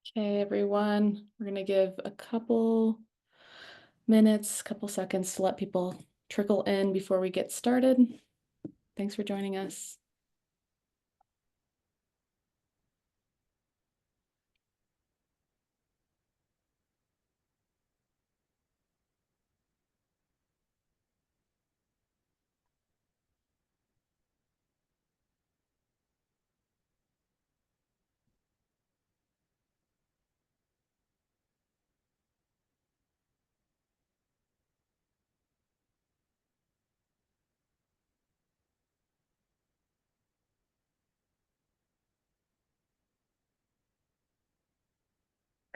Okay, everyone, we're going to give a couple minutes, couple seconds to let people trickle in before we get started. Thanks for joining us.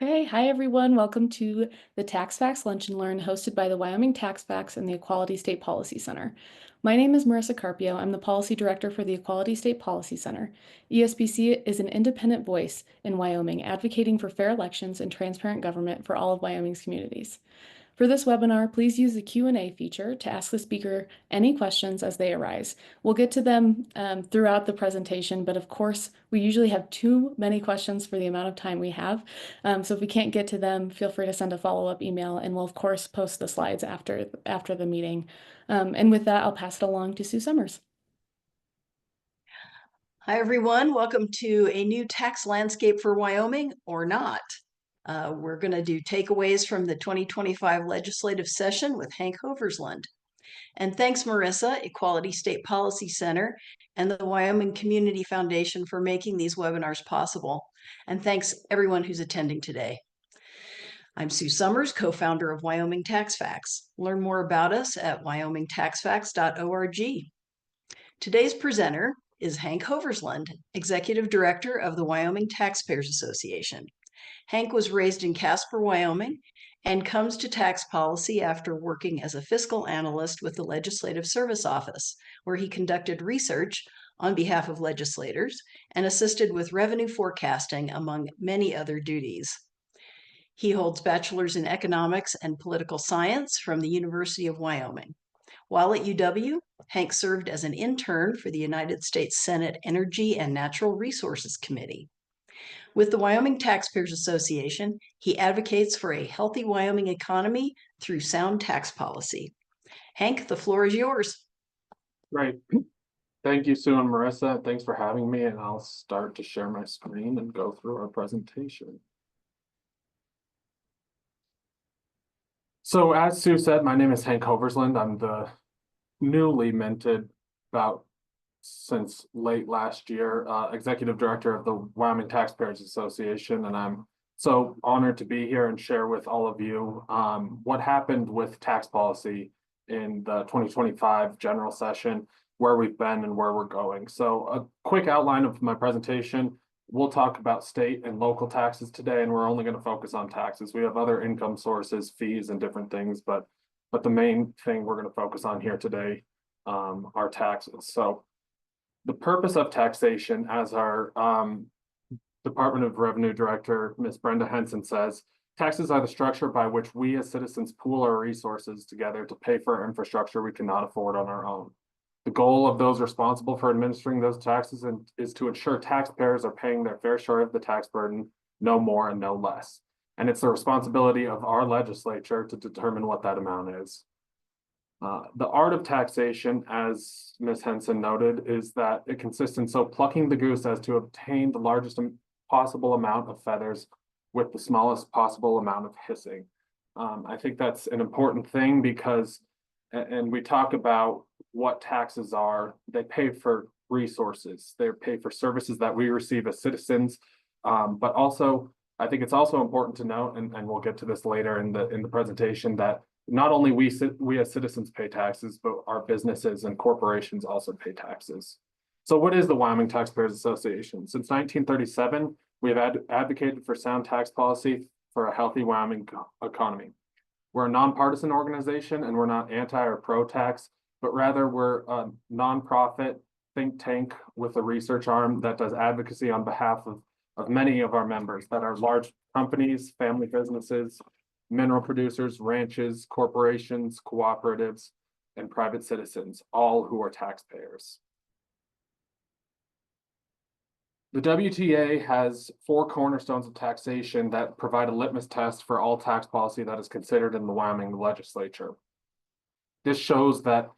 Okay, hi everyone. Welcome to the Tax Facts Lunch and Learn hosted by the Wyoming Tax Facts and the Equality State Policy Center. My name is Marissa Carpio. I'm the Policy Director for the Equality State Policy Center. ESPC is an independent voice in Wyoming advocating for fair elections and transparent government for all of Wyoming's communities. For this webinar, please use the Q&A feature to ask the speaker any questions as they arise. We'll get to them throughout the presentation, but of course, we usually have too many questions for the amount of time we have. So if we can't get to them, feel free to send a follow-up email, and we'll of course post the slides after the meeting. And with that, I'll pass it along to Sue Summers. Hi, everyone. Welcome to a new tax landscape for Wyoming, or not. We're going to do takeaways from the 2025 legislative session with Hank Hoversland. And thanks, Marissa, Equality State Policy Center, and the Wyoming Community Foundation for making these webinars possible. And thanks, everyone who's attending today. I'm Sue Summers, co-founder of Wyoming Tax Facts. Learn more about us at wyomingtaxfacts.org. Today's presenter is Hank Hoversland, Executive Director of the Wyoming Taxpayers Association. Hank was raised in Casper, Wyoming, and comes to tax policy after working as a fiscal analyst with the Legislative Service Office, where he conducted research on behalf of legislators and assisted with revenue forecasting, among many other duties. He holds bachelor's in economics and political science from the University of Wyoming. While at UW, Hank served as an intern for the United States Senate Energy and Natural Resources Committee. With the Wyoming Taxpayers Association, he advocates for a healthy Wyoming economy through sound tax policy. Hank, the floor is yours. Right. Thank you, Sue and Marissa. Thanks for having me, and I'll start to share my screen and go through our presentation. So as Sue said, my name is Hank Hoversland. I'm the newly minted, about since late last year, Executive Director of the Wyoming Taxpayers Association, and I'm so honored to be here and share with all of you what happened with tax policy in the 2025 general session, where we've been and where we're going. So a quick outline of my presentation. We'll talk about state and local taxes today, and we're only going to focus on taxes. We have other income sources, fees, and different things, but the main thing we're going to focus on here today are taxes. So the purpose of taxation, as our Department of Revenue Director, Ms. Brenda Henson, says, taxes are the structure by which we as citizens pool our resources together to pay for infrastructure we cannot afford on our own. The goal of those responsible for administering those taxes is to ensure taxpayers are paying their fair share of the tax burden, no more and no less. And it's the responsibility of our legislature to determine what that amount is. The art of taxation, as Ms. Henson noted, is that it consists in so plucking the goose as to obtain the largest possible amount of feathers with the smallest possible amount of hissing. I think that's an important thing because, and we talk about what taxes are, they pay for resources, they pay for services that we receive as citizens, but also, I think it's also important to note, and we'll get to this later in the presentation, that not only we as citizens pay taxes, but our businesses and corporations also pay taxes. So what is the Wyoming Taxpayers Association? Since 1937, we have advocated for sound tax policy for a healthy Wyoming economy. We're a nonpartisan organization, and we're not anti or pro-tax, but rather we're a nonprofit think tank with a research arm that does advocacy on behalf of many of our members that are large companies, family businesses, mineral producers, ranches, corporations, cooperatives, and private citizens, all who are taxpayers. The WTA has 4 cornerstones of taxation that provide a litmus test for all tax policy that is considered in the Wyoming legislature. This shows that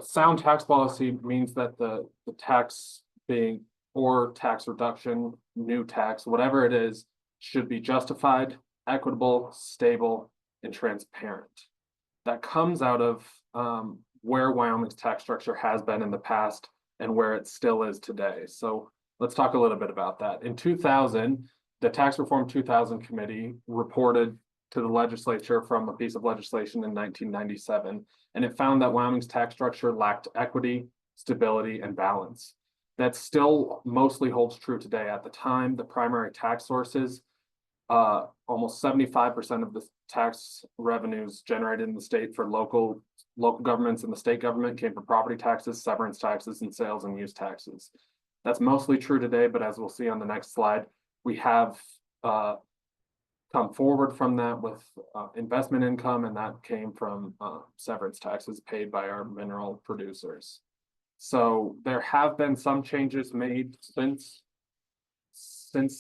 sound tax policy means that the tax being or tax reduction, new tax, whatever it is, should be justified, equitable, stable, and transparent. That comes out of where Wyoming's tax structure has been in the past and where it still is today. So let's talk a little bit about that. In 2000, the Tax Reform 2000 Committee reported to the legislature from a piece of legislation in 1997, and it found that Wyoming's tax structure lacked equity, stability, and balance. That still mostly holds true today. At the time, the primary tax sources, almost 75% of the tax revenues generated in the state for local governments and the state government came from property taxes, severance taxes, and sales and use taxes. That's mostly true today, but as we'll see on the next slide, we have come forward from that with investment income, and that came from severance taxes paid by our mineral producers. So there have been some changes made since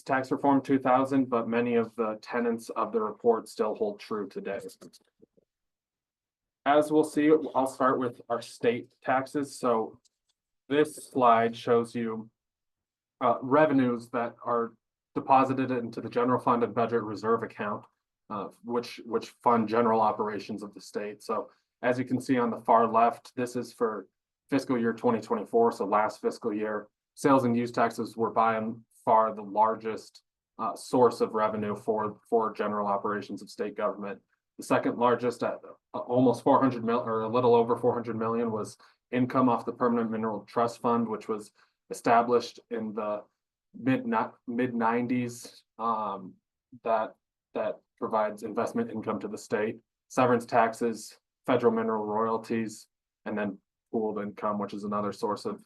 Tax Reform 2000, but many of the tenets of the report still hold true today. As we'll see, I'll start with our state taxes. So this slide shows you revenues that are deposited into the general fund and budget reserve account, which fund general operations of the state. So as you can see on the far left, this is for fiscal year 2024, so last fiscal year. Sales and use taxes were by and far the largest source of revenue for general operations of state government. The second largest at almost 400 million, or a little over 400 million, was income off the Permanent Mineral Trust Fund, which was established in the mid 90s, that provides investment income to the state, severance taxes, federal mineral royalties, and then pooled income, which is another source of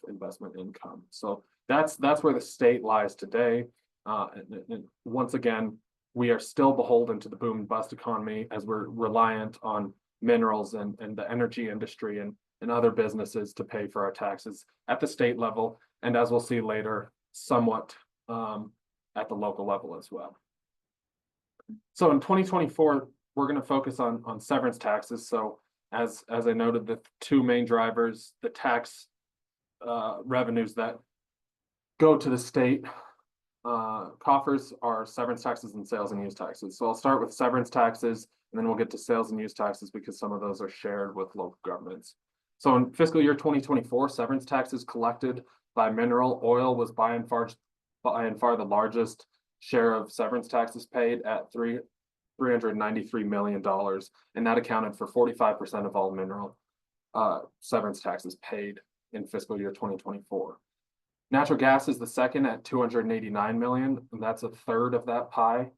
investment income. So that's where the state lies today. And once again, we are still beholden to the boom and bust economy as we're reliant on minerals and the energy industry and other businesses to pay for our taxes at the state level. And as we'll see later, somewhat at the local level as well. So in 2024, we're going to focus on severance taxes. So as I noted, the two main drivers, the tax revenues that go to the state coffers are severance taxes and sales and use taxes. So I'll start with severance taxes, and then we'll get to sales and use taxes because some of those are shared with local governments. So in fiscal year 2024, severance taxes collected by mineral oil was by and far the largest share of severance taxes paid at $393 million, and that accounted for 45% of all mineral severance taxes paid in fiscal year 2024. Natural gas is the second at 289 million, and that's a third of that pie.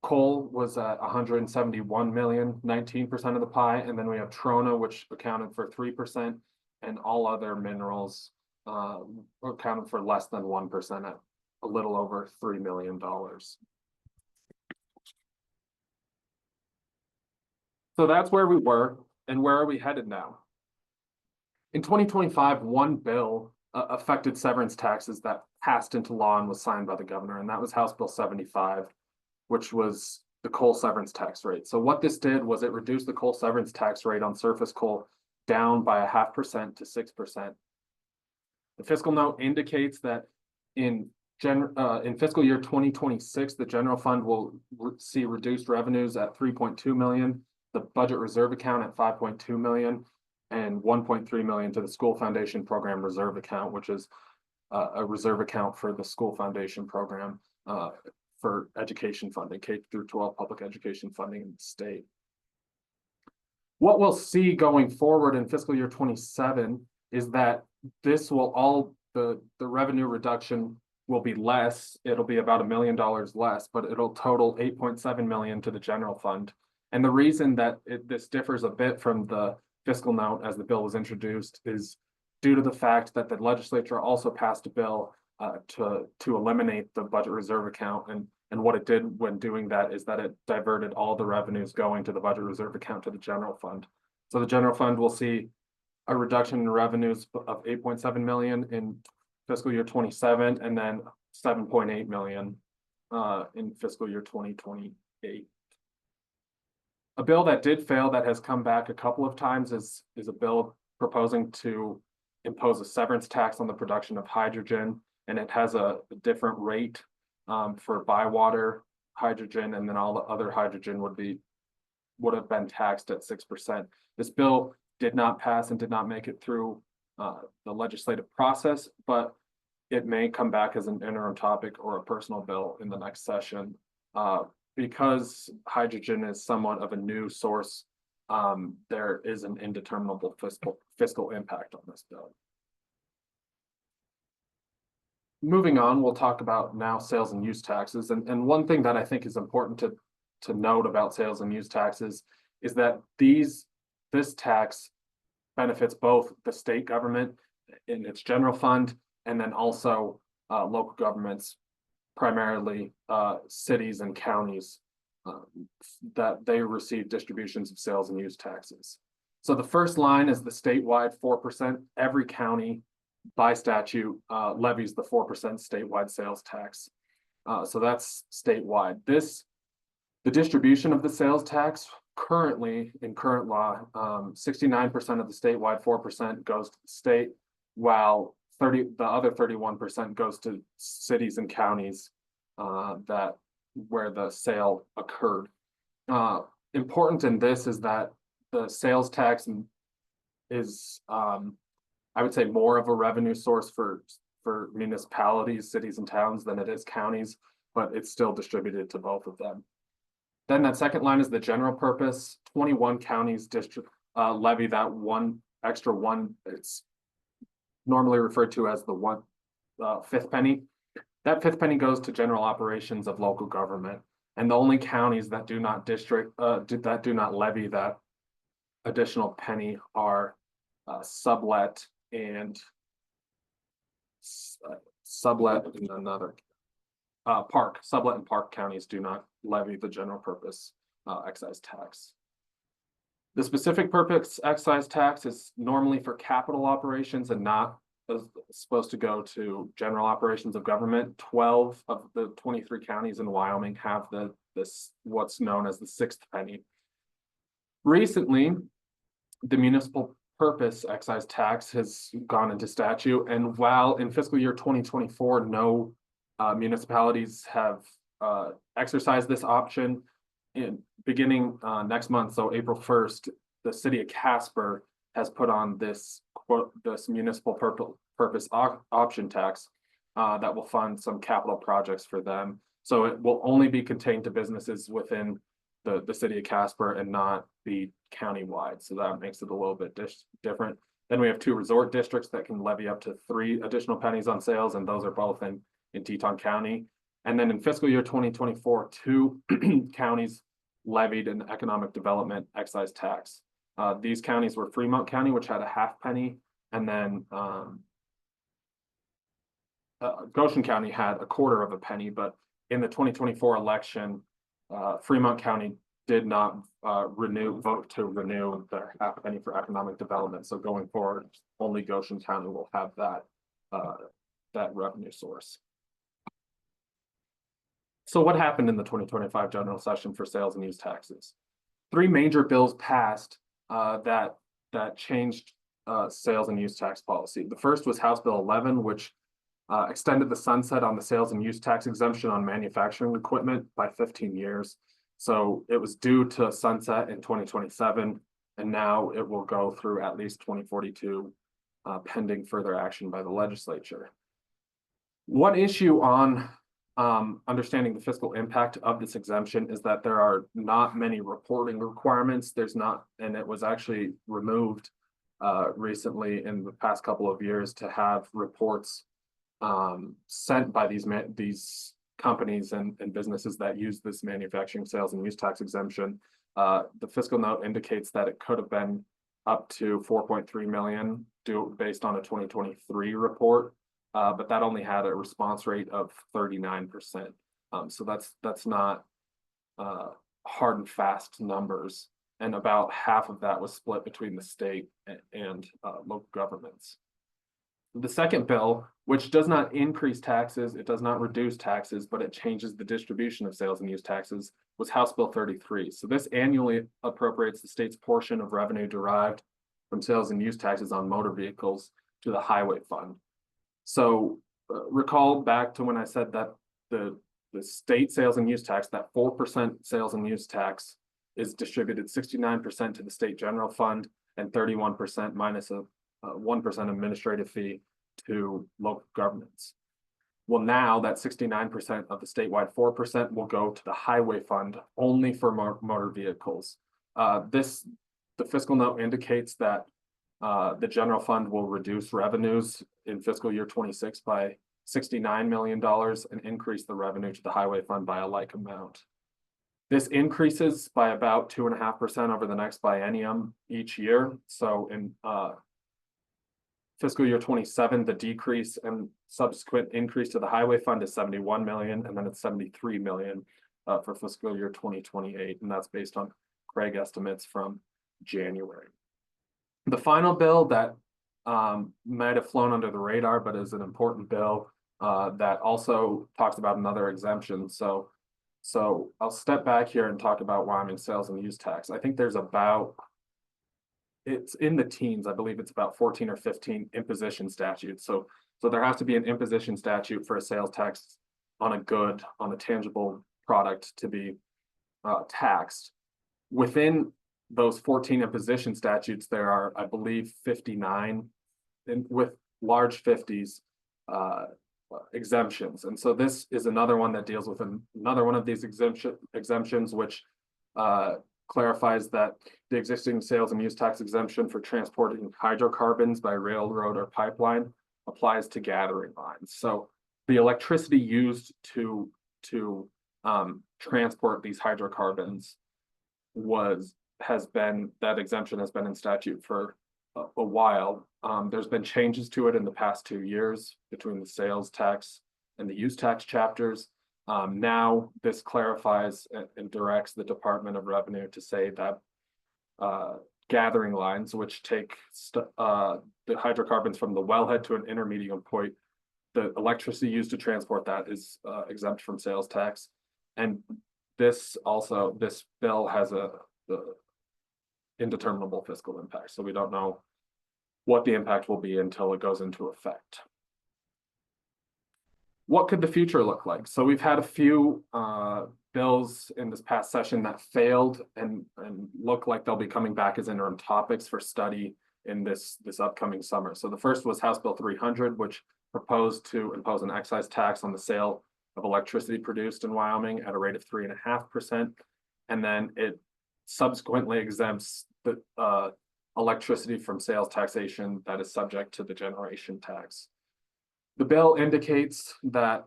Coal was at 171 million, 19% of the pie, and then we have trona, which accounted for 3%, and all other minerals accounted for less than 1% at a little over $3 million. So that's where we were, and where are we headed now? In 2025, one bill affected severance taxes that passed into law and was signed by the governor, and that was House Bill 75, which was the coal severance tax rate. So what this did was it reduced the coal severance tax rate on surface coal down by 0.5% to 6%. The fiscal note indicates that in fiscal year 2026, the general fund will see reduced revenues at 3.2 million, the budget reserve account at 5.2 million, and 1.3 million to the school foundation program reserve account, which is a reserve account for the school foundation program for education funding, K through 12 public education funding in the state. What we'll see going forward in fiscal year 27 is that this will the revenue reduction will be less. It'll be about $1 million less, but it'll total 8.7 million to the general fund. And the reason that this differs a bit from the fiscal note as the bill was introduced is due to the fact that the legislature also passed a bill to eliminate the budget reserve account. And what it did when doing that is that it diverted all the revenues going to the budget reserve account to the general fund. So the general fund will see a reduction in revenues of 8.7 million in fiscal year 27, and then 7.8 million in fiscal year 2028. A bill that did fail that has come back a couple of times is a bill proposing to impose a severance tax on the production of hydrogen, and it has a different rate for bywater hydrogen, and then all the other hydrogen would have been taxed at 6%. This bill did not pass and did not make it through the legislative process, but it may come back as an interim topic or a personal bill in the next session. Because hydrogen is somewhat of a new source, there is an indeterminable fiscal impact on this bill. Moving on, we'll talk about now sales and use taxes. And one thing that I think is important to note about sales and use taxes is that this tax benefits both the state government in its general fund, and then also local governments, primarily cities and counties, that they receive distributions of sales and use taxes. So the first line is the statewide 4%. Every county by statute levies the 4% statewide sales tax. So that's statewide. The distribution of the sales tax currently in current law, 69% of the statewide 4% goes to the state, while the other 31% goes to cities and counties where the sale occurred. Important in this is that the sales tax is, I would say, more of a revenue source for municipalities, cities and towns than it is counties, but it's still distributed to both of them. Then that second line is the general purpose. 21 counties levy that extra one. It's normally referred to as the fifth penny. That fifth penny goes to general operations of local government, and the only counties that do not levy that additional penny are sublet and park. Sublet and park counties do not levy the general purpose excise tax. The specific purpose excise tax is normally for capital operations and not supposed to go to general operations of government. 12 of the 23 counties in Wyoming have what's known as the sixth penny. Recently, the municipal purpose excise tax has gone into statute, and while in fiscal year 2024 no municipalities have exercised this option, beginning next month, so April 1st, the city of Casper has put on this municipal purpose option tax that will fund some capital projects for them. So it will only be contained to businesses within the city of Casper and not be countywide. So that makes it a little bit different. Then we have 2 resort districts that can levy up to 3 additional pennies on sales, and those are both in Teton County. And then in fiscal year 2024, 2 counties levied an economic development excise tax. These counties were Fremont County, which had a half penny, and then Goshen County had a quarter of a penny. But in the 2024 election, Fremont County did not vote to renew their half penny for economic development. So going forward, only Goshen County will have that revenue source. So what happened in the 2025 general session for sales and use taxes? 3 major bills passed that changed sales and use tax policy. The first was House Bill 11, which extended the sunset on the sales and use tax exemption on manufacturing equipment by 15 years. So it was due to sunset in 2027, and now it will go through at least 2042, pending further action by the legislature. One issue on understanding the fiscal impact of this exemption is that there are not many reporting requirements. And it was actually removed recently in the past couple of years to have reports sent by these companies and businesses that use this manufacturing sales and use tax exemption. The fiscal note indicates that it could have been up to 4.3 million based on a 2023 report. But that only had a response rate of 39%. So that's not hard and fast numbers. and about half of that was split between the state and local governments. The second bill, which does not increase taxes, it does not reduce taxes, but it changes the distribution of sales and use taxes, was House Bill 33. So this annually appropriates the state's portion of revenue derived from sales and use taxes on motor vehicles to the highway fund. So recall back to when I said that the state sales and use tax, that 4% sales and use tax, is distributed 69% to the state general fund and 31% minus a 1% administrative fee to local governments. Well, now that 69% of the statewide 4% will go to the highway fund only for motor vehicles. The fiscal note indicates that the general fund will reduce revenues in fiscal year 26 by $69 million and increase the revenue to the highway fund by a like amount. This increases by about 2.5% over the next biennium each year. So in fiscal year 27, the decrease and subsequent increase to the highway fund is 71 million, and then it's 73 million for fiscal year 2028, and that's based on Craig estimates from January. The final bill that might have flown under the radar, but is an important bill that also talks about another exemption. So I'll step back here and talk about Wyoming sales and use tax. I think there's about, it's in the teens, I believe it's about 14 or 15 imposition statutes. So there has to be an imposition statute for a sales tax on a good, on a tangible product to be taxed. Within those 14 imposition statutes, there are, I believe, 59 with large 50s exemptions. And so this is another one that deals with another one of these exemptions, which clarifies that the existing sales and use tax exemption for transporting hydrocarbons by railroad or pipeline applies to gathering lines. So the electricity used to transport these hydrocarbons that exemption has been in statute for a while. There's been changes to it in the past 2 years between the sales tax and the use tax chapters. Now this clarifies and directs the Department of Revenue to say that gathering lines, which take the hydrocarbons from the wellhead to an intermediate point, the electricity used to transport that is exempt from sales tax. And this bill has the indeterminable fiscal impact. So we don't know what the impact will be until it goes into effect. What could the future look like? So we've had a few bills in this past session that failed and look like they'll be coming back as interim topics for study in this upcoming summer. So the first was House Bill 300, which proposed to impose an excise tax on the sale of electricity produced in Wyoming at a rate of 3.5%. And then it subsequently exempts the electricity from sales taxation that is subject to the generation tax. The bill indicates that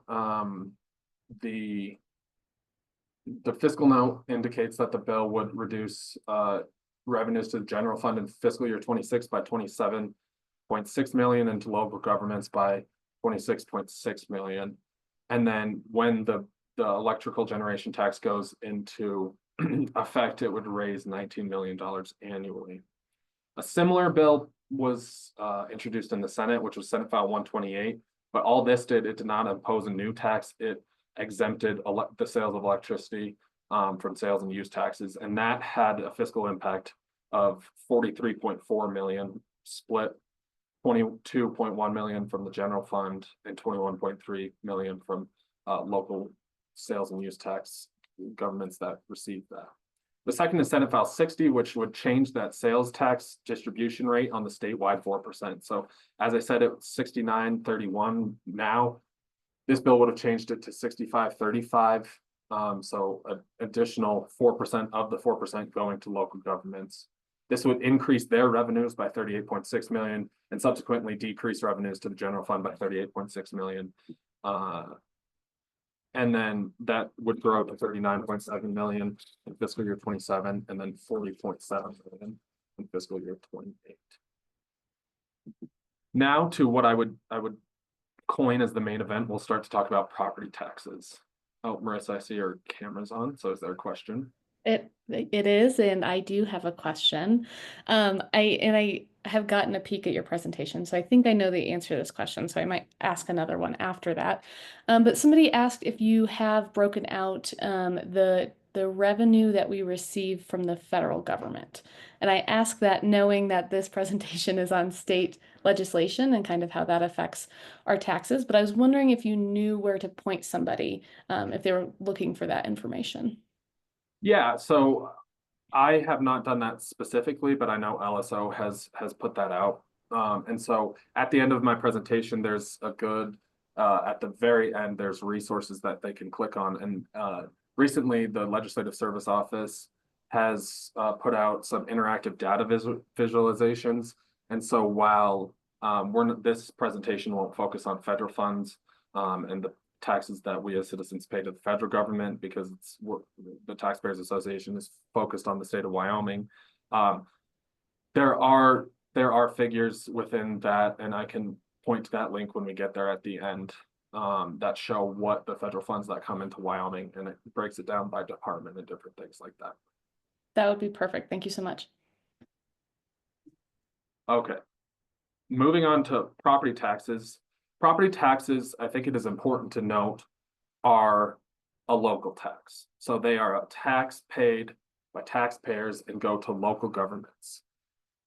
the fiscal note indicates that the bill would reduce revenues to the general fund in fiscal year 26 by 27.6 million and to local governments by 26.6 million. And then when the electrical generation tax goes into effect, it would raise $19 million annually. A similar bill was introduced in the Senate, which was Senate File 128. But all this did, it did not impose a new tax. It exempted the sales of electricity from sales and use taxes. And that had a fiscal impact of 43.4 million, split 22.1 million from the general fund and 21.3 million from local sales and use tax governments that received that. The second is Senate File 60, which would change that sales tax distribution rate on the statewide 4%. So as I said, it was 69-31 now. This bill would have changed it to 65-35. So an additional 4% of the 4% going to local governments. This would increase their revenues by 38.6 million and subsequently decrease revenues to the general fund by 38.6 million. And then that would grow to 39.7 million in fiscal year 27 and then 40.7 million in fiscal year 28. Now to what I would coin as the main event, we'll start to talk about property taxes. Oh, Marissa, I see your camera's on. So is there a question? It is, and I do have a question. I have gotten a peek at your presentation, so I think I know the answer to this question, so I might ask another one after that. But somebody asked if you have broken out the revenue that we receive from the federal government. And I ask that knowing that this presentation is on state legislation and kind of how that affects our taxes. But I was wondering if you knew where to point somebody if they were looking for that information. Yeah, so I have not done that specifically, but I know LSO has put that out. And so at the end of my presentation, there's a good at the very end, there's resources that they can click on. And recently, the Legislative Service Office has put out some interactive data visualizations. And so while this presentation won't focus on federal funds and the taxes that we as citizens pay to the federal government, because the Taxpayers Association is focused on the state of Wyoming. There are figures within that, and I can point to that link when we get there at the end, that show what the federal funds that come into Wyoming, and it breaks it down by department and different things like that. That would be perfect. Thank you so much. Okay. Moving on to property taxes. Property taxes, I think it is important to note, are a local tax. So they are a tax paid by taxpayers and go to local governments.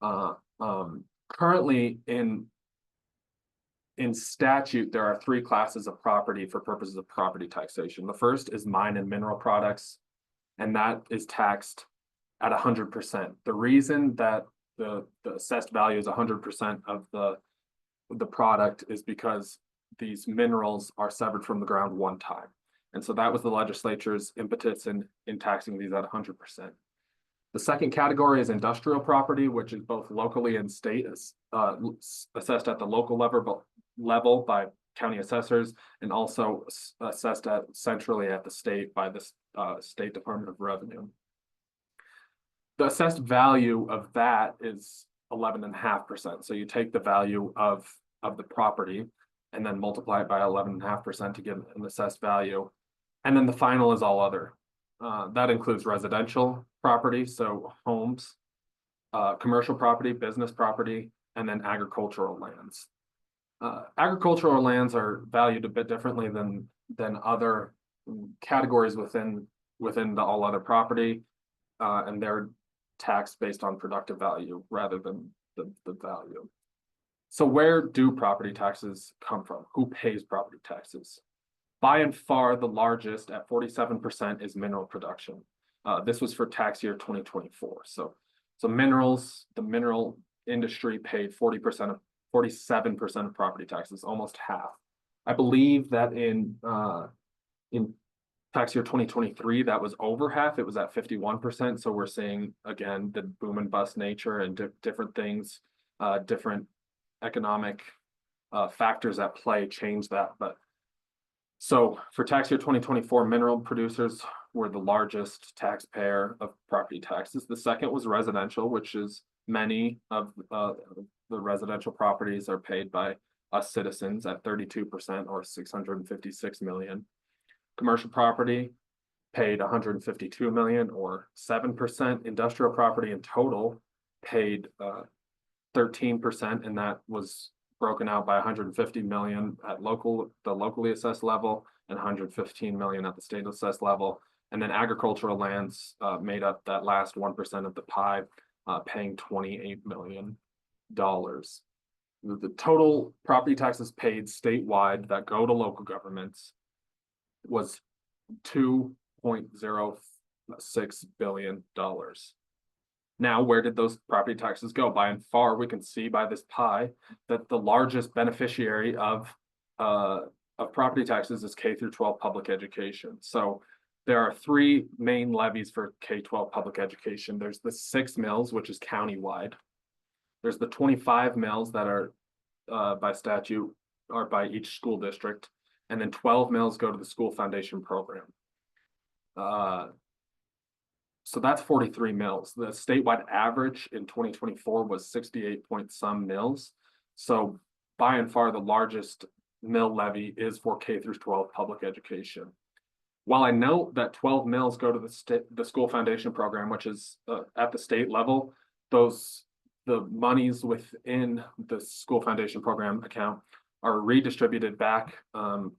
Currently in statute, there are three classes of property for purposes of property taxation. The first is mine and mineral products, and that is taxed at 100%. The reason that the assessed value is 100% of the product is because these minerals are severed from the ground one time. And so that was the legislature's impetus in taxing these at 100%. The second category is industrial property, which is both locally and state assessed at the local level by county assessors, and also assessed centrally at the state by the State Department of Revenue. The assessed value of that is 11.5%. So you take the value of the property and then multiply it by 11.5% to get an assessed value. And then the final is all other. That includes residential property, so homes, commercial property, business property, and then agricultural lands. Agricultural lands are valued a bit differently than other categories within the all other property, and they're taxed based on productive value rather than the value. So where do property taxes come from? Who pays property taxes? By and far, the largest at 47% is mineral production. This was for tax year 2024. So minerals, the mineral industry paid 47% of property taxes, almost half. I believe that in tax year 2023, that was over half. It was at 51%. So we're seeing, again, the boom and bust nature and different things, different economic factors at play change that. But so for tax year 2024, mineral producers were the largest taxpayer of property taxes. The second was residential, which is many of the residential properties are paid by us citizens at 32% or 656 million. Commercial property paid 152 million or 7%. Industrial property in total paid 13%, and that was broken out by 150 million at the locally assessed level and 115 million at the state assessed level. And then agricultural lands made up that last 1% of the pie, paying $28 million. The total property taxes paid statewide that go to local governments was $2.06 billion. Now, where did those property taxes go? By and far, we can see by this pie that the largest beneficiary of property taxes is K through 12 public education. So there are three main levies for K-12 public education. There's the 6 mills, which is countywide. There's the 25 mills that are by statute or by each school district. And then 12 mills go to the school foundation program. So that's 43 mills. The statewide average in 2024 was 68 point some mills. So by and far, the largest mill levy is for K through 12 public education. While I note that 12 mills go to the school foundation program, which is at the state level, the monies within the school foundation program account are redistributed back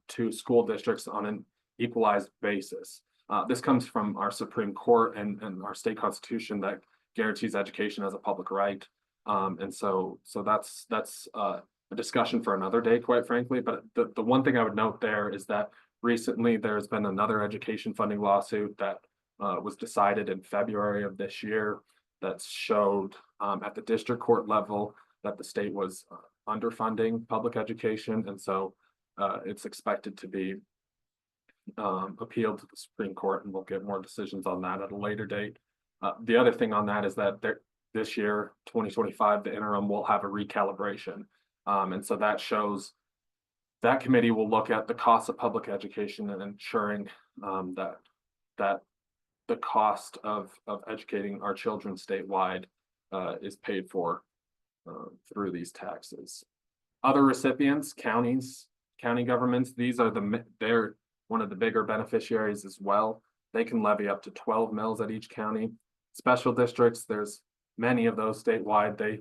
to school districts on an equalized basis. This comes from our Supreme Court and our state constitution that guarantees education as a public right. And so that's a discussion for another day, quite frankly. But the one thing I would note there is that recently there's been another education funding lawsuit that was decided in February of this year that showed at the district court level that the state was underfunding public education. And so it's expected to be appealed to the Supreme Court, and we'll get more decisions on that at a later date. The other thing on that is that this year, 2025, the interim will have a recalibration. And so that shows that committee will look at the cost of public education and ensuring that the cost of educating our children statewide is paid for through these taxes. Other recipients, counties, county governments, they're one of the bigger beneficiaries as well. They can levy up to 12 mills at each county. Special districts, there's many of those statewide. They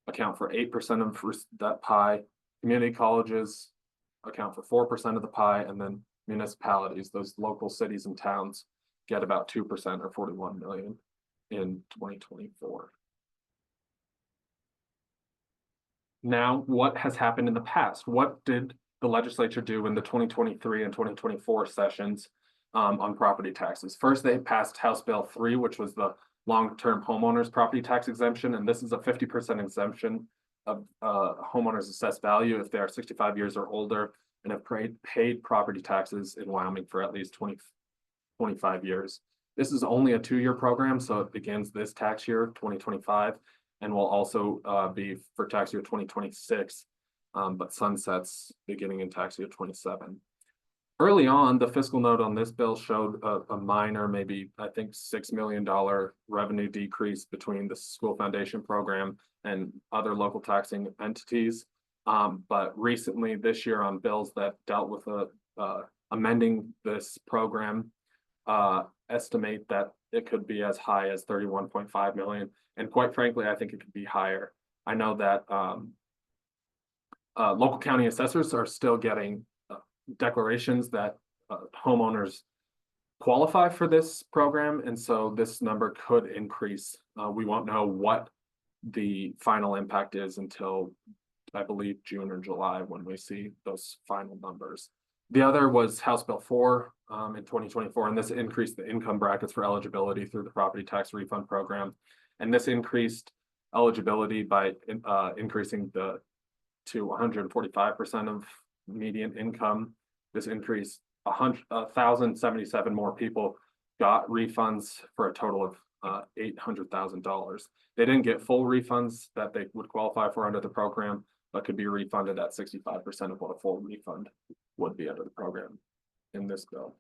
account for 8% of that pie. Community colleges account for 4% of the pie, and then municipalities, those local cities and towns, get about 2% or 41 million in 2024. Now, what has happened in the past? What did the legislature do in the 2023 and 2024 sessions on property taxes? First, they passed House Bill 3, which was the long-term homeowners property tax exemption, and this is a 50% exemption of homeowners assessed value if they are 65 years or older and have paid property taxes in Wyoming for at least 25 years. This is only a 2-year program, so it begins this tax year, 2025, and will also be for tax year 2026, but sunsets beginning in tax year 27. Early on, the fiscal note on this bill showed a minor, maybe I think $6 million revenue decrease between the school foundation program and other local taxing entities. But recently this year on bills that dealt with amending this program, estimate that it could be as high as 31.5 million. And quite frankly, I think it could be higher. I know that local county assessors are still getting declarations that homeowners qualify for this program, and so this number could increase. We won't know what the final impact is until I believe June or July when we see those final numbers. The other was House Bill 4 in 2024, and this increased the income brackets for eligibility through the property tax refund program. And this increased eligibility by increasing to 145% of median income. This increased 1,077 more people got refunds for a total of $800,000. They didn't get full refunds that they would qualify for under the program, but could be refunded at 65% of what a full refund would be under the program in this bill.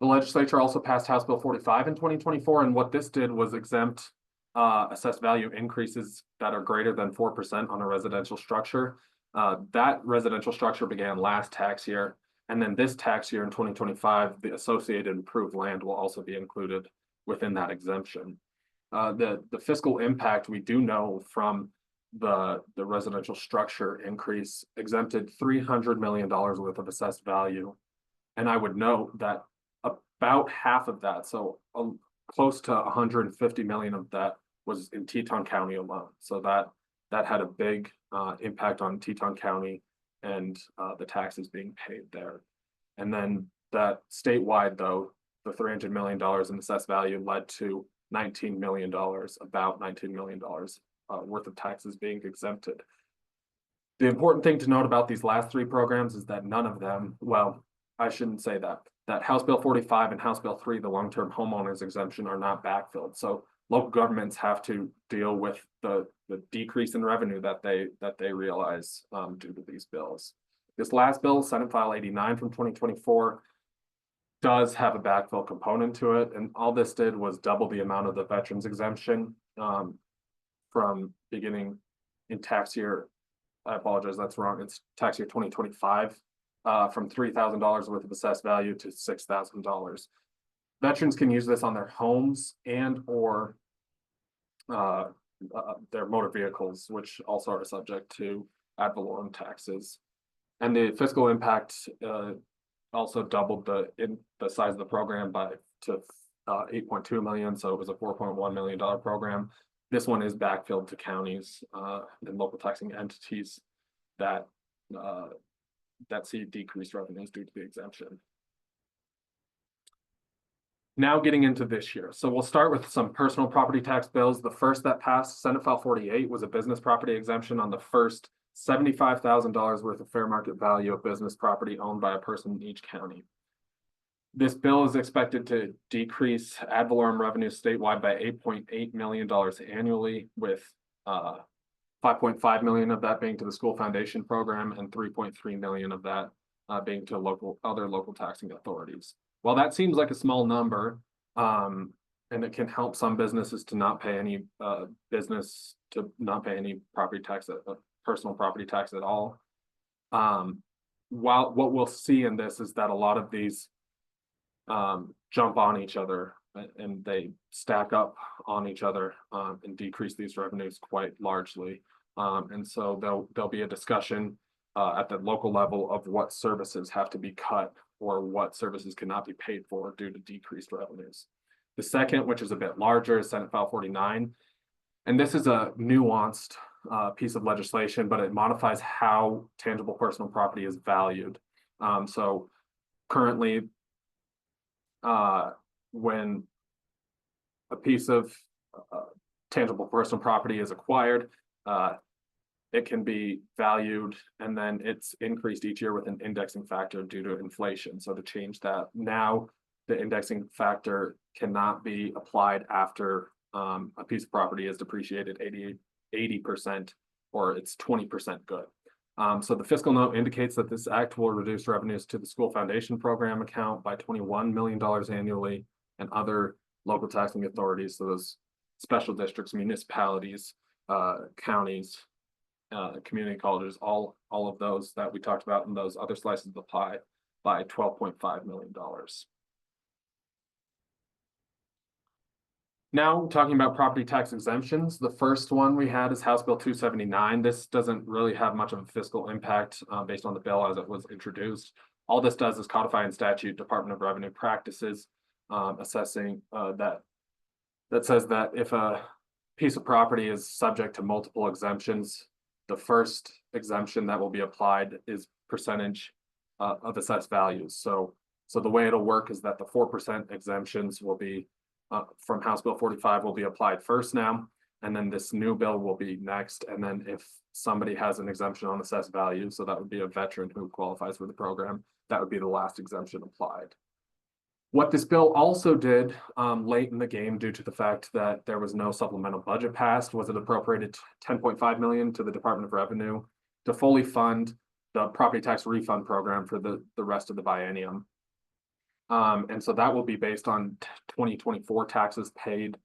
The legislature also passed House Bill 45 in 2024, and what this did was exempt assessed value increases that are greater than 4% on a residential structure. That residential structure began last tax year, and then this tax year in 2025, the associated improved land will also be included within that exemption. The fiscal impact, we do know from the residential structure increase, exempted $300 million worth of assessed value. And I would note that about half of that, so close to 150 million of that, was in Teton County alone. So that had a big impact on Teton County and the taxes being paid there. And then that statewide, though, the $300 million in assessed value led to $19 million, about $19 million worth of taxes being exempted. The important thing to note about these last 3 programs is that none of them, well, I shouldn't say that House Bill 45 and House Bill 3, the long-term homeowners exemption, are not backfilled. So local governments have to deal with the decrease in revenue that they realize due to these bills. This last bill, Senate File 89 from 2024, does have a backfill component to it, and all this did was double the amount of the veterans exemption from beginning in tax year. I apologize, that's wrong. It's tax year 2025 from $3,000 worth of assessed value to $6,000. Veterans can use this on their homes and or their motor vehicles, which also are subject to ad valorem taxes. And the fiscal impact also doubled the size of the program to 8.2 million. So it was a $4.1 million program. This one is backfilled to counties and local taxing entities that see decreased revenues due to the exemption. Now getting into this year. So we'll start with some personal property tax bills. The first that passed, Senate File 48, was a business property exemption on the first $75,000 worth of fair market value of business property owned by a person in each county. This bill is expected to decrease ad valorem revenue statewide by $8.8 million annually, with $5.5 million of that being to the school foundation program and $3.3 million of that being to other local taxing authorities. While that seems like a small number, and it can help some businesses to not pay any property tax, personal property tax at all. While what we'll see in this is that a lot of these jump on each other and they stack up on each other and decrease these revenues quite largely. And so there'll be a discussion at the local level of what services have to be cut or what services cannot be paid for due to decreased revenues. The second, which is a bit larger, is Senate File 49. And this is a nuanced piece of legislation, but it modifies how tangible personal property is valued. So currently, when a piece of tangible personal property is acquired, it can be valued and then it's increased each year with an indexing factor due to inflation. So to change that, now the indexing factor cannot be applied after a piece of property is depreciated 80% or it's 20% good. So the fiscal note indicates that this act will reduce revenues to the school foundation program account by $21 million annually, and other local taxing authorities, so those special districts, municipalities, counties, community colleges, all of those that we talked about in those other slices of the pie, by $12.5 million. Now talking about property tax exemptions, the first one we had is House Bill 279. This doesn't really have much of a fiscal impact based on the bill as it was introduced. All this does is codify in statute Department of Revenue practices assessing that says that if a piece of property is subject to multiple exemptions, the first exemption that will be applied is percentage of assessed values. So the way it'll work is that the 4% exemptions will be from House Bill 45 will be applied first now, and then this new bill will be next. And then if somebody has an exemption on assessed value, so that would be a veteran who qualifies for the program, that would be the last exemption applied. What this bill also did late in the game, due to the fact that there was no supplemental budget passed, was it appropriated $10.5 million to the Department of Revenue to fully fund the property tax refund program for the rest of the biennium. And so that will be based on 2024 taxes paid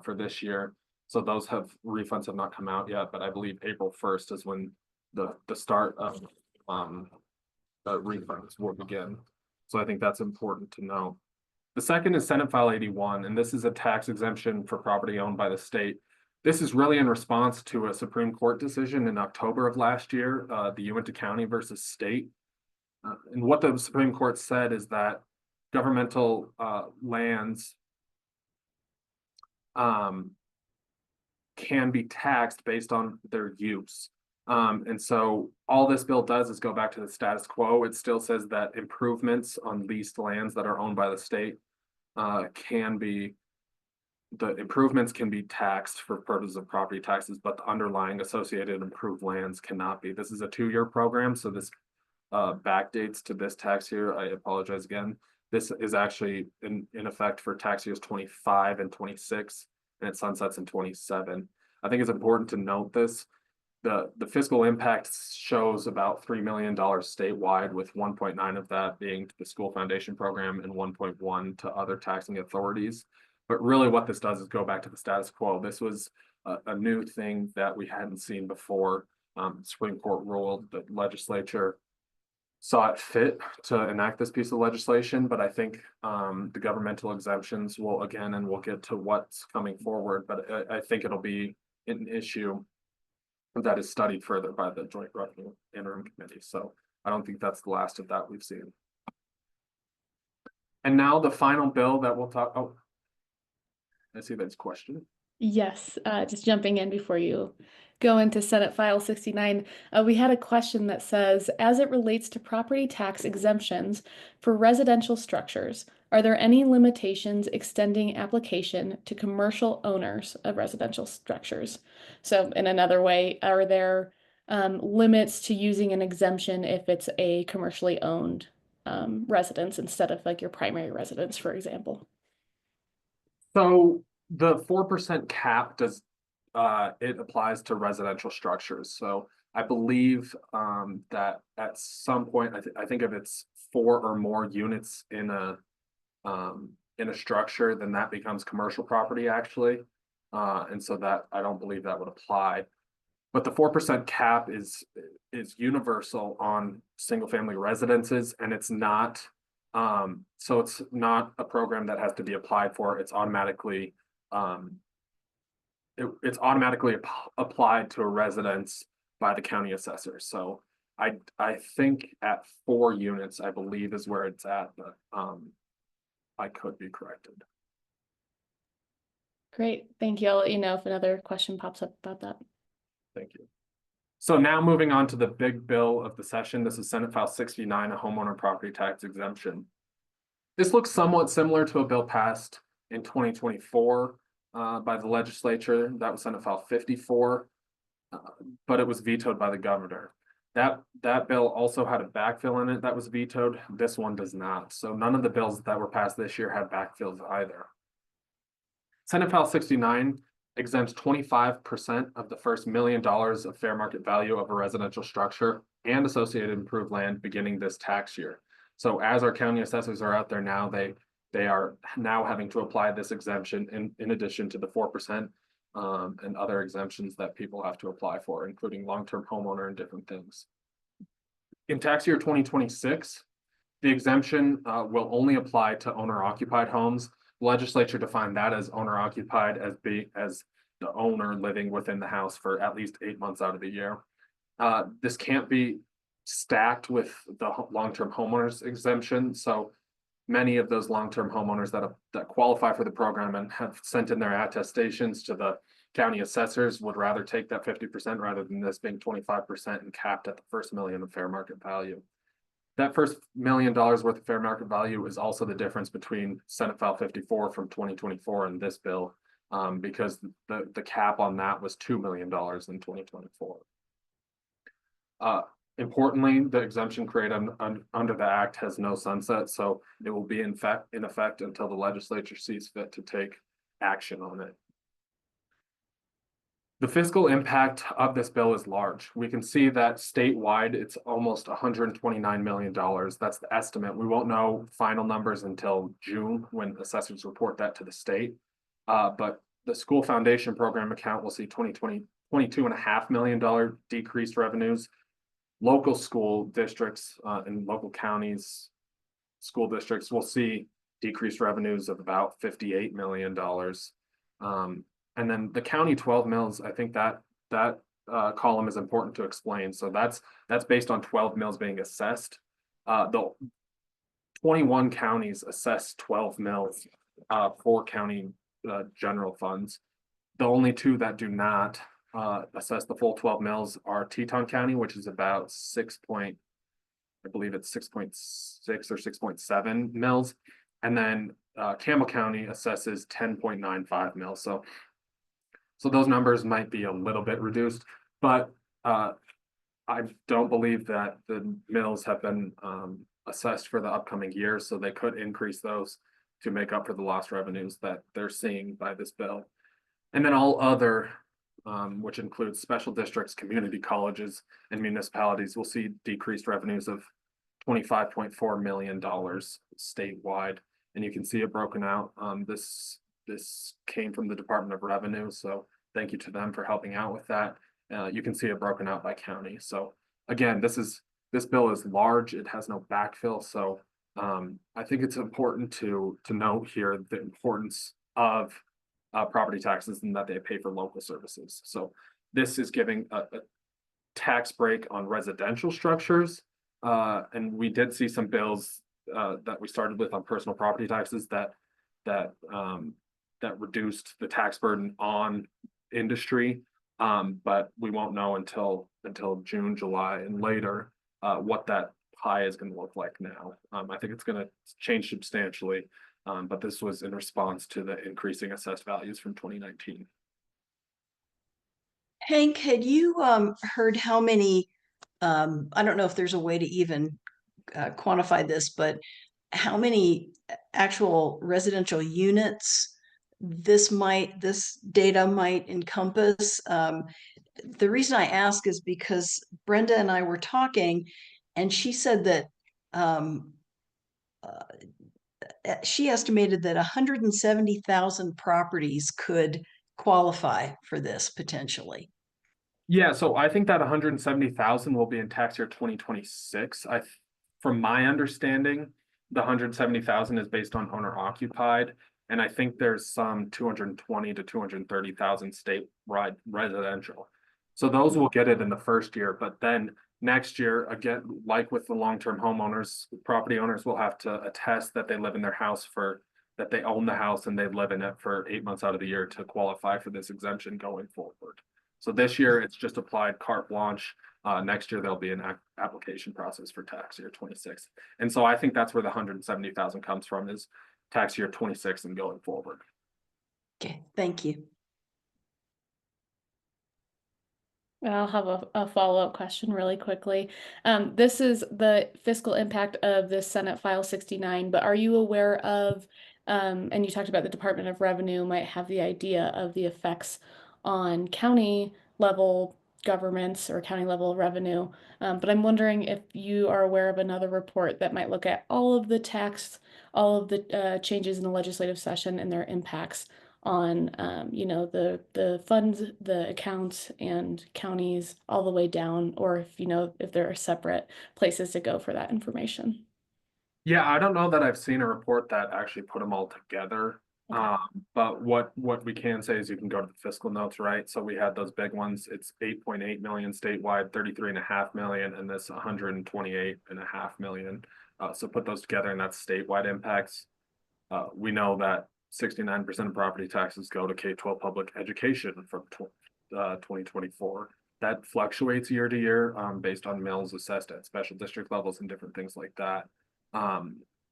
for this year. So those refunds have not come out yet, but I believe April 1st is when the start of refunds will begin. So I think that's important to know. The second is Senate File 81, and this is a tax exemption for property owned by the state. This is really in response to a Supreme Court decision in October of last year, the Uinta County versus state. And what the Supreme Court said is that governmental lands can be taxed based on their use. And so all this bill does is go back to the status quo. It still says that improvements on leased lands that are owned by the state improvements can be taxed for purposes of property taxes, but the underlying associated improved lands cannot be. This is a 2-year program, so this backdates to this tax year. I apologize again. This is actually in effect for tax years 25 and 26, and it sunsets in 27. I think it's important to note this. The fiscal impact shows about $3 million statewide, with 1.9 of that being to the school foundation program and 1.1 to other taxing authorities. But really what this does is go back to the status quo. This was a new thing that we hadn't seen before. Supreme Court ruled, the legislature saw it fit to enact this piece of legislation, but I think the governmental exemptions will, again, and we'll get to what's coming forward, but I think it'll be an issue that is studied further by the Joint Revenue Interim Committee. So I don't think that's the last of that we've seen. And now the final bill that we'll talk. Oh, I see that's a question. Yes, just jumping in before you go into Senate File 69, we had a question that says, as it relates to property tax exemptions for residential structures, are there any limitations extending application to commercial owners of residential structures? So in another way, are there limits to using an exemption if it's a commercially owned residence instead of like your primary residence, for example? So the 4% cap does it applies to residential structures. So I believe that at some point, I think if it's 4 or more units in a structure, then that becomes commercial property actually. And so that I don't believe that would apply. But the 4% cap is universal on single family residences, and it's not so it's not a program that has to be applied for. It's automatically it's automatically applied to a residence by the county assessor. So I think at 4 units, I believe is where it's at, but I could be corrected. Great, thank you. I'll let you know if another question pops up about that. Thank you. So now moving on to the big bill of the session. This is Senate File 69, a homeowner property tax exemption. This looks somewhat similar to a bill passed in 2024 by the legislature. That was Senate File 54, but it was vetoed by the governor. That bill also had a backfill in it that was vetoed. This one does not. So none of the bills that were passed this year had backfills either. Senate File 69 exempts 25% of the first $1 million of fair market value of a residential structure and associated improved land beginning this tax year. So as our county assessors are out there now, they are now having to apply this exemption in addition to the 4% and other exemptions that people have to apply for, including long-term homeowner and different things. In tax year 2026, the exemption will only apply to owner-occupied homes. The legislature defined that as owner-occupied as the owner living within the house for at least 8 months out of the year. This can't be stacked with the long-term homeowners exemption. So many of those long-term homeowners that qualify for the program and have sent in their attestations to the county assessors would rather take that 50% rather than this being 25% and capped at the first $1 million of fair market value. That first $1 million worth of fair market value is also the difference between Senate File 54 from 2024 and this bill, because the cap on that was $2 million in 2024. Importantly, the exemption created under the act has no sunset, so it will be in effect until the legislature sees fit to take action on it. The fiscal impact of this bill is large. We can see that statewide, it's almost $129 million. That's the estimate. We won't know final numbers until June when assessors report that to the state. But the school foundation program account will see $22.5 million decreased revenues. Local school districts and local counties, school districts will see decreased revenues of about $58 million. And then the county 12 mills, I think that column is important to explain. So that's based on 12 mills being assessed. The 21 counties assess 12 mills for county general funds. The only 2 that do not assess the full 12 mills are Teton County, which is about I believe it's 6.6 or 6.7 mills. And then Campbell County assesses 10.95 mills. So those numbers might be a little bit reduced, but I don't believe that the mills have been assessed for the upcoming year, so they could increase those to make up for the lost revenues that they're seeing by this bill. And then all other, which includes special districts, community colleges, and municipalities, will see decreased revenues of $25.4 million statewide. And you can see it broken out. This came from the Department of Revenue, so thank you to them for helping out with that. You can see it broken out by county. So again, this is this bill is large, it has no backfill, so I think it's important to note here the importance of property taxes and that they pay for local services. So this is giving a tax break on residential structures. And we did see some bills that we started with on personal property taxes that reduced the tax burden on industry. But we won't know until June, July, and later what that pie is going to look like now. I think it's going to change substantially, but this was in response to the increasing assessed values from 2019. Hank, had you heard how many, I don't know if there's a way to even quantify this, but how many actual residential units this data might encompass? The reason I ask is because Brenda and I were talking, and she said that she estimated that 170,000 properties could qualify for this potentially. Yeah, so I think that 170,000 will be in tax year 2026. From my understanding, the 170,000 is based on owner occupied, and I think there's some 220 to 230,000 statewide residential. So those will get it in the first year, but then next year, again, like with the long-term homeowners, property owners will have to attest that they live in their house that they own the house and they live in it for 8 months out of the year to qualify for this exemption going forward. So this year it's just applied carte blanche. Next year there'll be an application process for tax year 26. And so I think that's where the 170,000 comes from, is tax year 26 and going forward. Okay, thank you. I'll have a follow-up question really quickly. This is the fiscal impact of this Senate File 69, but are you aware of, and you talked about the Department of Revenue might have the idea of the effects on county level governments or county level revenue, but I'm wondering if you are aware of another report that might look at all of the changes in the legislative session and their impacts on the funds, the accounts, and counties all the way down, or if there are separate places to go for that information. Yeah, I don't know that I've seen a report that actually put them all together. Okay. But what we can say is you can go to the fiscal notes, right? So we had those big ones. It's 8.8 million statewide, 33.5 million, and this 128.5 million. So put those together, and that's statewide impacts. We know that 69% of property taxes go to K-12 public education from 2024. That fluctuates year to year based on mills assessed at special district levels and different things like that.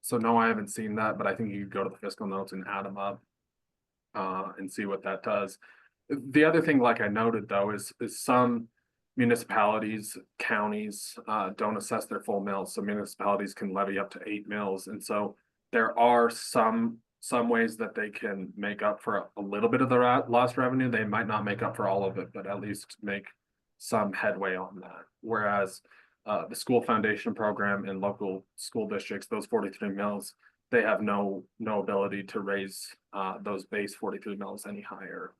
So no, I haven't seen that, but I think you could go to the fiscal notes and add them up and see what that does. The other thing, like I noted though, is some municipalities, counties don't assess their full mills. So municipalities can levy up to 8 mills. And so there are some ways that they can make up for a little bit of the lost revenue. They might not make up for all of it, but at least make some headway on that. Whereas the school foundation program in local school districts, those 43 mills, they have no ability to raise those base 43 mills any higher.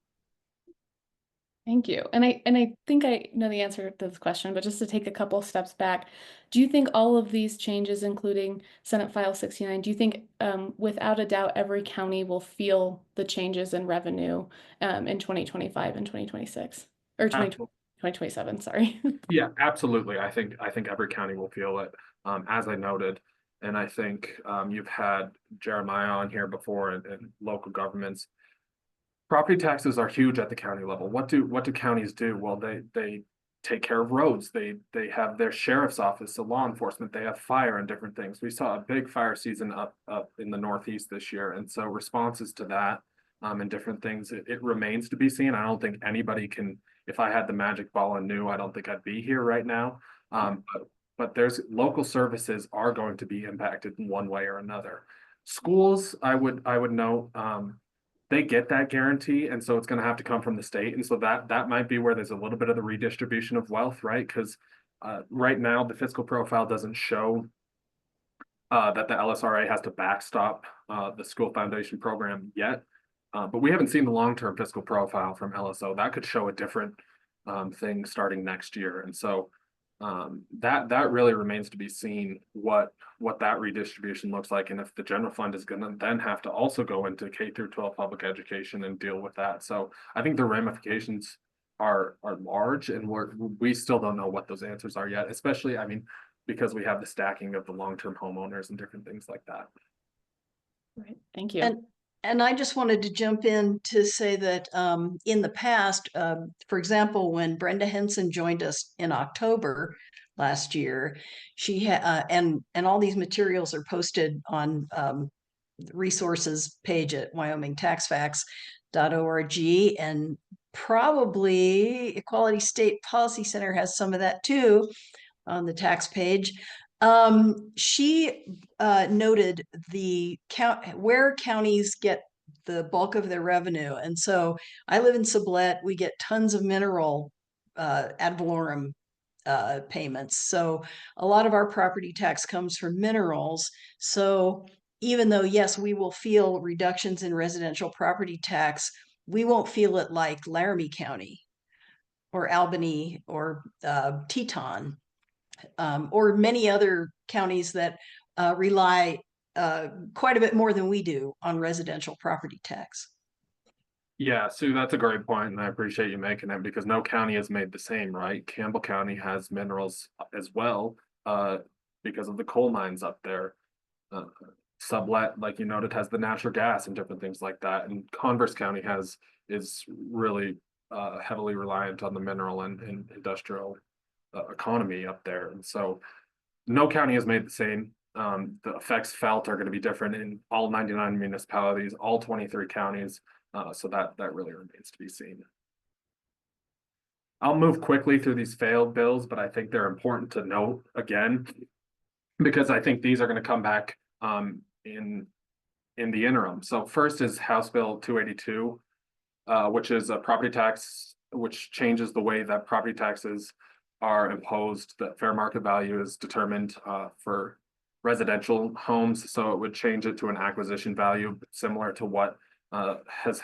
Thank you. And I think I know the answer to this question, but just to take a couple steps back, do you think all of these changes, including Senate File 69, do you think without a doubt every county will feel the changes in revenue in 2025 and 2026 or 2027, sorry. Yeah, absolutely. I think every county will feel it, as I noted. And I think you've had Jeremiah on here before and local governments. Property taxes are huge at the county level. What do counties do? Well, they take care of roads. They have their sheriff's office, the law enforcement. They have fire and different things. We saw a big fire season up in the Northeast this year, and so responses to that and different things. It remains to be seen. I don't think anybody can. If I had the magic ball and knew, I don't think I'd be here right now. But there's local services are going to be impacted in one way or another. Schools, I would note. They get that guarantee, and so it's going to have to come from the state, and so that might be where there's a little bit of the redistribution of wealth, right? Because right now the fiscal profile doesn't show that the LSRA has to backstop the school foundation program yet, but we haven't seen the long-term fiscal profile from LSO. That could show a different thing starting next year, and so That really remains to be seen what that redistribution looks like, and if the general fund is going to then have to also go into K through 12 public education and deal with that. So I think the ramifications are large, and we still don't know what those answers are yet, especially, I mean, because we have the stacking of the long-term homeowners and different things like that. Right. Thank you. And I just wanted to jump in to say that in the past, for example, when Brenda Henson joined us in October last year, she had and all these materials are posted on the resources page at wyomingtaxfacts.org, and probably Equality State Policy Center has some of that too on the tax page. She noted the where counties get the bulk of their revenue. And so I live in Sublette. We get tons of mineral ad valorem payments. So a lot of our property tax comes from minerals. So even though, yes, we will feel reductions in residential property tax, we won't feel it like Laramie County or Albany or Teton. Or many other counties that rely quite a bit more than we do on residential property tax. Yeah, Sue, that's a great point, and I appreciate you making it, because no county is made the same, right? Campbell County has minerals as well, because of the coal mines up there. Sublet, like you noted, has the natural gas and different things like that, and Converse County is really heavily reliant on the mineral and industrial economy up there, and so no county is made the same. The effects felt are going to be different in all 99 municipalities, all 23 counties. So that really remains to be seen. I'll move quickly through these failed bills, but I think they're important to note again, because I think these are going to come back in the interim. So first is House Bill 282, which is a property tax, which changes the way that property taxes are imposed. That fair market value is determined for residential homes, so it would change it to an acquisition value similar to what has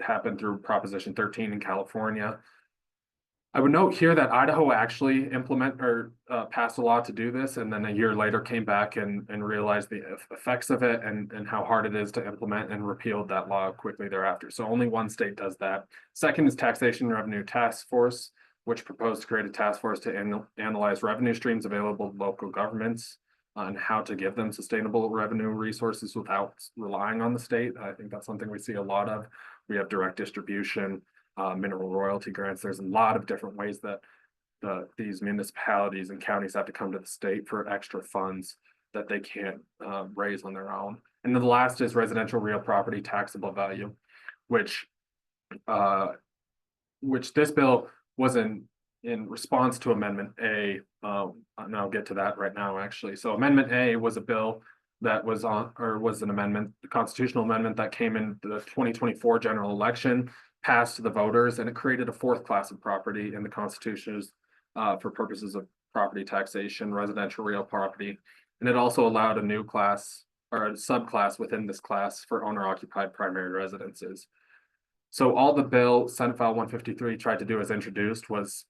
happened through Proposition 13 in California. I would note here that Idaho actually passed a law to do this, and then a year later came back and realized the effects of it and how hard it is to implement, and repealed that law quickly thereafter. So only one state does that. Second is Taxation Revenue Task Force, which proposed to create a task force to analyze revenue streams available to local governments and how to give them sustainable revenue resources without relying on the state. I think that's something we see a lot of. We have direct distribution, mineral royalty grants. There's a lot of different ways that these municipalities and counties have to come to the state for extra funds that they can't raise on their own. And then the last is residential real property taxable value, which this bill was in response to Amendment A, and I'll get to that right now, actually. So Amendment A was a bill that was an amendment, the constitutional amendment that came in the 2024 general election, passed to the voters, and it created a fourth class of property in the Constitution for purposes of property taxation, residential real property. And it also allowed a new class or a subclass within this class for owner-occupied primary residences. So all the bill, Senate File 153, tried to do as introduced was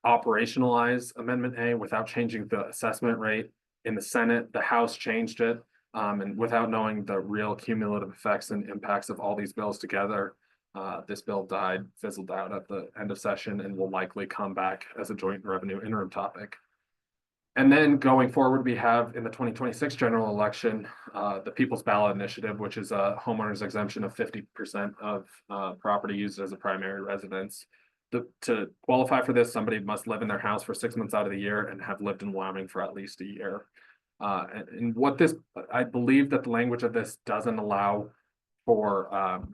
operationalize Amendment A without changing the assessment rate. In the Senate, the House changed it, and without knowing the real cumulative effects and impacts of all these bills together, this bill fizzled out at the end of session, and will likely come back as a joint revenue interim topic. And then going forward, we have in the 2026 general election, the People's Ballot Initiative, which is a homeowner's exemption of 50% of property used as a primary residence. To qualify for this, somebody must live in their house for 6 months out of the year and have lived in Wyoming for at least a year. And what this, I believe that the language of this doesn't allow for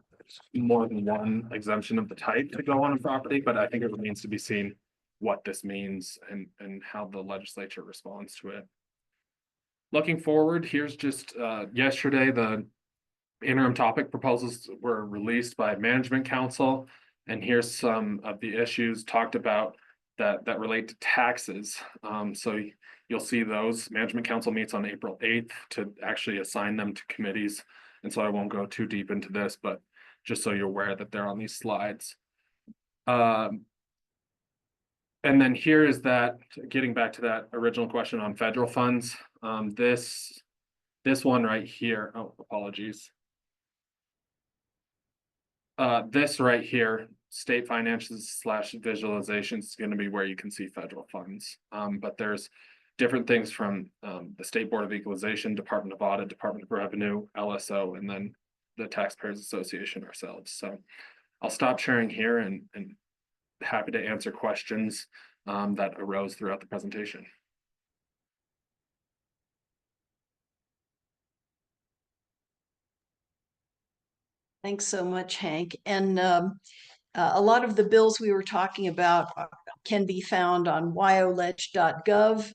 more than one exemption of the type to go on a property, but I think it remains to be seen what this means and how the legislature responds to it. Looking forward, here's just yesterday, the interim topic proposals were released by Management Council, and here's some of the issues talked about that relate to taxes. So you'll see those. Management Council meets on April 8th to actually assign them to committees, and so I won't go too deep into this, but just so you're aware that they're on these slides. And then here is that, getting back to that original question on federal funds, this one right here, oh, apologies. This right here, state finances / visualizations is going to be where you can see federal funds. But there's different things from the State Board of Equalization, Department of Audit, Department of Revenue, LSO, and then the Taxpayers Association ourselves. So I'll stop sharing here and happy to answer questions that arose throughout the presentation. Thanks so much, Hank. And a lot of the bills we were talking about can be found on wyoleg.gov.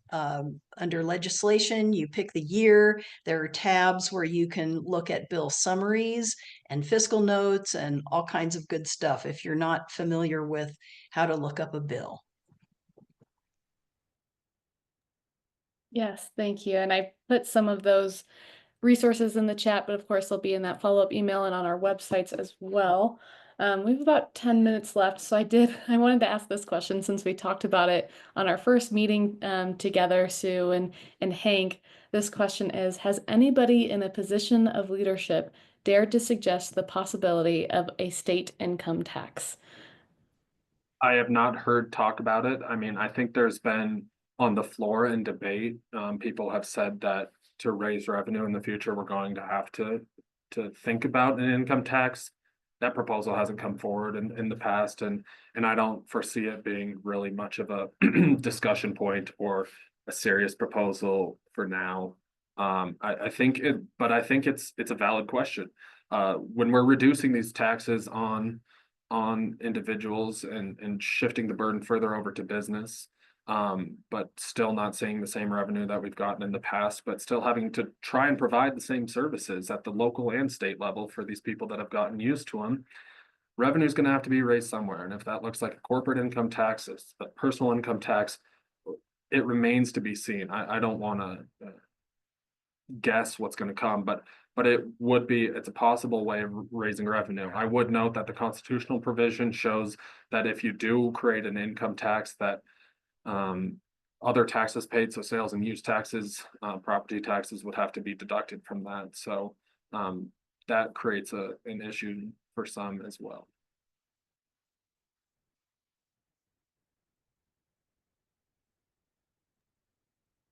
Under legislation, you pick the year. There are tabs where you can look at bill summaries and fiscal notes and all kinds of good stuff if you're not familiar with how to look up a bill. Yes, thank you. And I put some of those resources in the chat, but of course they'll be in that follow-up email and on our websites as well. We have about 10 minutes left, so I wanted to ask this question since we talked about it on our first meeting together, Sue and Hank. This question is, has anybody in a position of leadership dared to suggest the possibility of a state income tax? I have not heard talk about it. I mean, I think there's been on the floor in debate, people have said that to raise revenue in the future, we're going to have to think about an income tax. That proposal hasn't come forward in the past, and I don't foresee it being really much of a discussion point or a serious proposal for now. I think it's a valid question. When we're reducing these taxes on individuals and shifting the burden further over to business, but still not seeing the same revenue that we've gotten in the past, but still having to try and provide the same services at the local and state level for these people that have gotten used to them. Revenue is going to have to be raised somewhere. And if that looks like a corporate income tax, a personal income tax, it remains to be seen. I don't want to guess what's going to come, but it's a possible way of raising revenue. I would note that the constitutional provision shows that if you do create an income tax, that other taxes paid, so sales and use taxes, property taxes would have to be deducted from that. So that creates an issue for some as well.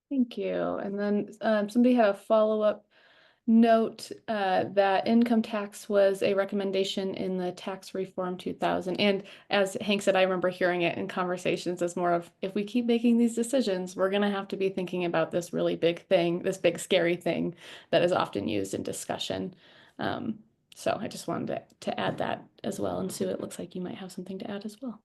Thank you. And then somebody had a follow-up note that income tax was a recommendation in the tax reform 2000. And as Hank said, I remember hearing it in conversations as more of, if we keep making these decisions, we're going to have to be thinking about this really big thing, this big scary thing that is often used in discussion. So I just wanted to add that as well. And Sue, it looks like you might have something to add as well.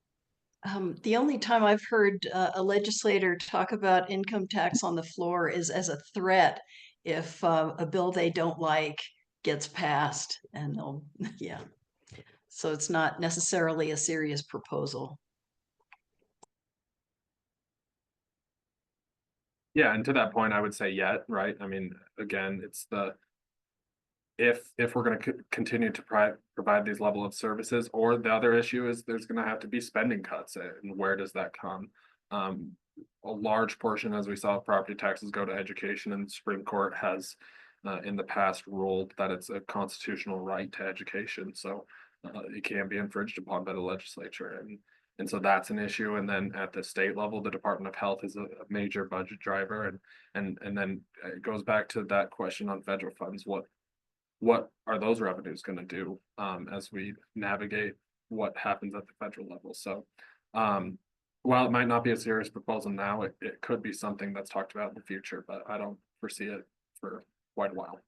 The only time I've heard a legislator talk about income tax on the floor is as a threat if a bill they don't like gets passed, and they'll, yeah. So it's not necessarily a serious proposal. Yeah, and to that point, I would say yet, right? I mean, again, it's if we're going to continue to provide these level of services, or the other issue is there's going to have to be spending cuts, and where does that come? A large portion, as we saw, property taxes go to education, and the Supreme Court has in the past ruled that it's a constitutional right to education, so it can be infringed upon by the legislature, and so that's an issue. And then at the state level, the Department of Health is a major budget driver, and then it goes back to that question on federal funds. What are those revenues going to do as we navigate what happens at the federal level? So while it might not be a serious proposal now, it could be something that's talked about in the future, but I don't foresee it for quite a while.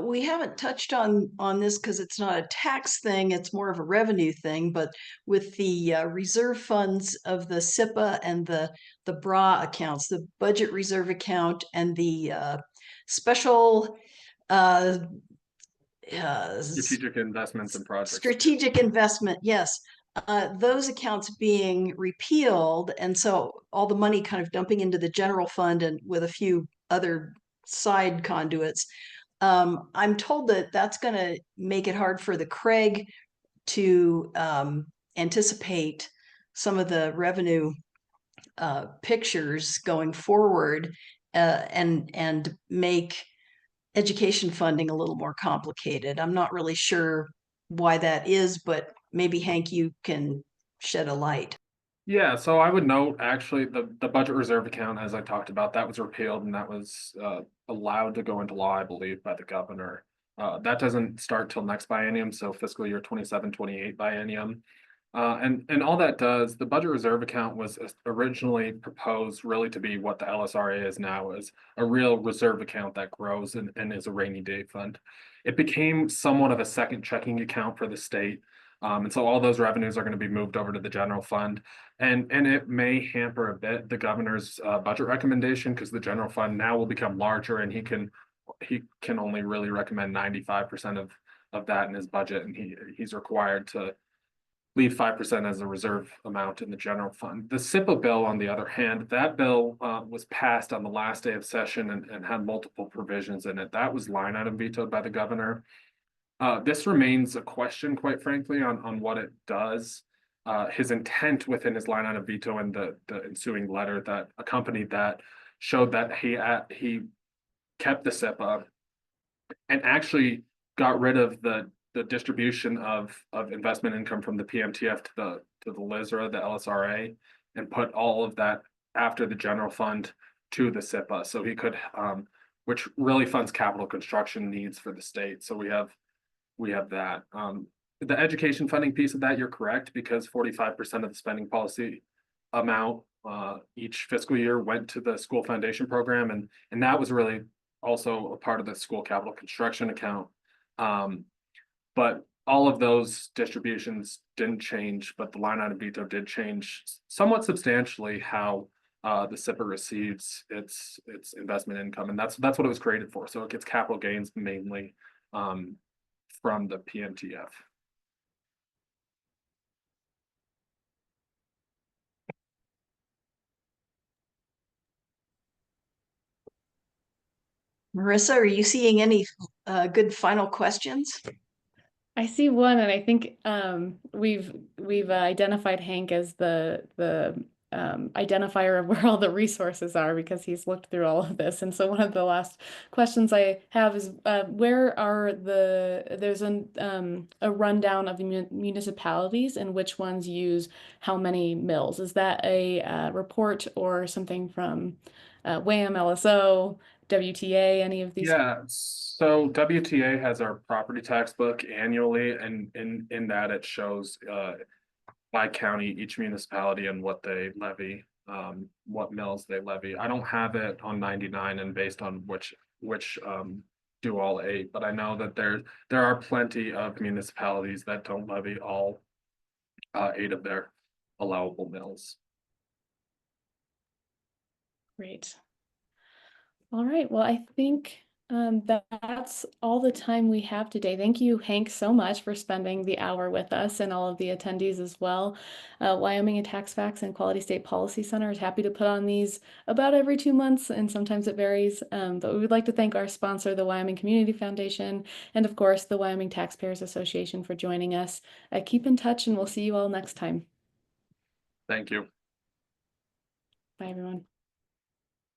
We haven't touched on this because it's not a tax thing, it's more of a revenue thing, but with the reserve funds of the SIPA and the BRA accounts, the budget reserve account and the special strategic investments and projects. Strategic investment, yes. Those accounts being repealed, and so all the money kind of dumping into the general fund and with a few other side conduits. I'm told that that's going to make it hard for the Craig to anticipate some of the revenue pictures going forward, and make education funding a little more complicated. I'm not really sure why that is, but maybe Hank, you can shed a light. Yeah, so I would note actually the budget reserve account, as I talked about, that was repealed and that was allowed to go into law, I believe, by the governor. That doesn't start till next biennium, so fiscal year 27-28 biennium. And all that does, the budget reserve account was originally proposed really to be what the LSRA is now, is a real reserve account that grows and is a rainy day fund. It became somewhat of a second checking account for the state. And so all those revenues are going to be moved over to the general fund. And it may hamper a bit the governor's budget recommendation, because the general fund now will become larger and he can only really recommend 95% of that in his budget, and he's required to leave 5% as a reserve amount in the general fund. The SIPA bill, on the other hand, that bill was passed on the last day of session and had multiple provisions in it. That was line item vetoed by the governor. This remains a question, quite frankly, on what it does. His intent within his line item veto and the ensuing letter that accompanied that showed that he kept the SIPA and actually got rid of the distribution of investment income from the PMTF to the LISRA, the LSRA, and put all of that after the general fund to the SIPA. So he could, which really funds capital construction needs for the state. So we have that. The education funding piece of that, you're correct, because 45% of the spending policy amount each fiscal year went to the school foundation program, and that was really also a part of the school capital construction account. But all of those distributions didn't change, but the line item veto did change somewhat substantially how the SIPA receives its investment income, and that's what it was created for. So it gets capital gains mainly from the PMTF. Marissa, are you seeing any good final questions? I see one, and I think we've identified Hank as the identifier of where all the resources are, because he's looked through all of this. And so one of the last questions I have is where are there's a rundown of the municipalities and which ones use how many mills. Is that a report or something from WAM, LSO, WTA, any of these? Yeah, so WTA has our property tax book annually, and in that it shows by county, each municipality and what they levy, what mills they levy. I don't have it on 99 and based on which do all 8, but I know that there are plenty of municipalities that don't levy all 8 of their allowable mills. Great. All right. Well, I think that's all the time we have today. Thank you, Hank, so much for spending the hour with us, and all of the attendees as well. Wyoming Tax Facts and Quality State Policy Center is happy to put on these about every 2 months, and sometimes it varies. But we would like to thank our sponsor, the Wyoming Community Foundation, and of course, the Wyoming Taxpayers Association, for joining us. Keep in touch, and we'll see you all next time. Thank you. Bye, everyone.